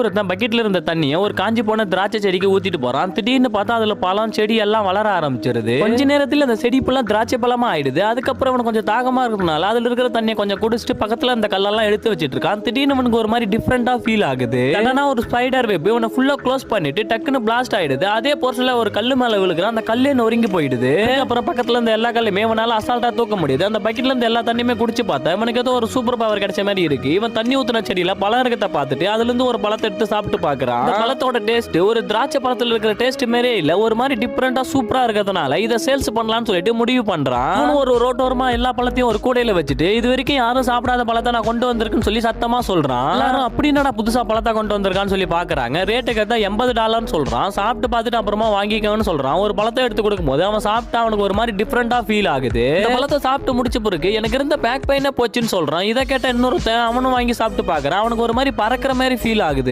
ஒருத்தன் பக்கெட்ல இருந்த தண்ணியை ஒரு காஞ்சி போன திராட்சை செடிக்கு ஊத்திட்டு போறான். திடீர்னு பார்த்தா அதுல பழம் செடி எல்லாம் வளர ஆரம்பிச்சிருது. கொஞ்ச நேரத்துல அந்த செடி ஃபுல்லாம் திராட்சை பழமா ஆயிடுது. அதுக்கப்புறம் அவனுக்கு கொஞ்சம் தாகமா இருக்கிறதுனால அதுல இருக்கிற தண்ணியை கொஞ்சம் குடிச்சிட்டு பக்கத்துல அந்த கல்லெல்லாம் எடுத்து வச்சிட்டு இருக்கான். திடீர்னு அவனுக்கு ஒரு மாதிரி டிஃபரெண்டா ஃபீல் ஆகுது. என்னன்னா ஒரு ஸ்பைடர் வெப் இவனை ஃபுல்லா க்ளோஸ் பண்ணிட்டு டக்குன்னு பிளாஸ்ட் ஆயிடுது. அதே போர்ஷன்ல ஒரு கல்லு மேல விழுகுறான். அந்த கல்லே நொறுங்கி போயிடுது. அப்புறம் பக்கத்துல இருந்த எல்லா கல்லுமே இவனால அசால்ட்டா தூக்க முடியுது. அந்த பக்கெட்ல இருந்து எல்லா தண்ணியுமே குடிச்சு பார்த்தா இவனுக்கு ஏதோ ஒரு சூப்பர் பவர் கிடைச்ச மாதிரி இருக்கு. இவன் தண்ணி ஊத்துன செடியில பழம் இருக்கத பார்த்துட்டு அதுல இருந்து ஒரு பழத்தை எடுத்து சாப்பிட்டு பார்க்கறான். அந்த பழத்தோட டேஸ்ட் ஒரு திராட்சை பழத்துல இருக்கிற டேஸ்ட் மாதிரியே இல்ல, ஒரு மாதிரி டிஃபரெண்டா சூப்பரா இருக்கிறதுனால இதை சேல்ஸ் பண்ணலாம்னு சொல்லிட்டு முடிவு பண்றான். ஒரு ரோட்டோரமா எல்லா பழத்தையும் ஒரு கூடையில வச்சுட்டு இது வரைக்கும் யாரும் சாப்பிடாத பழத்தை நான் கொண்டு வந்திருக்குன்னு சொல்லி சத்தமா சொல்றான். எல்லாரும் அப்படின்னா புதுசா பழத்தை கொண்டு வந்திருக்கான்னு சொல்லி பாக்குறாங்க. ரேட்டு கேட்டா $80 சொல்றான். சாப்பிட்டு பார்த்துட்டு அப்புறமா வாங்கிக்கணும்னு சொல்றான். ஒரு பழத்தை எடுத்து கொடுக்கும்போது அவன் சாப்பிட்டா அவனுக்கு ஒரு மாதிரி டிஃபரெண்டா ஃபீல் ஆகுது. இந்த பழத்தை சாப்பிட்டு முடிச்ச பிறகு எனக்கு இருந்த பேக் பெயினே போச்சுன்னு சொல்றான். இதை கேட்ட இன்னொருத்தன் அவனும் வாங்கி சாப்பிட்டு பாக்குறான். அவனுக்கு ஒரு மாதிரி பறக்கிற மாதிரி ஃபீல் ஆகுது.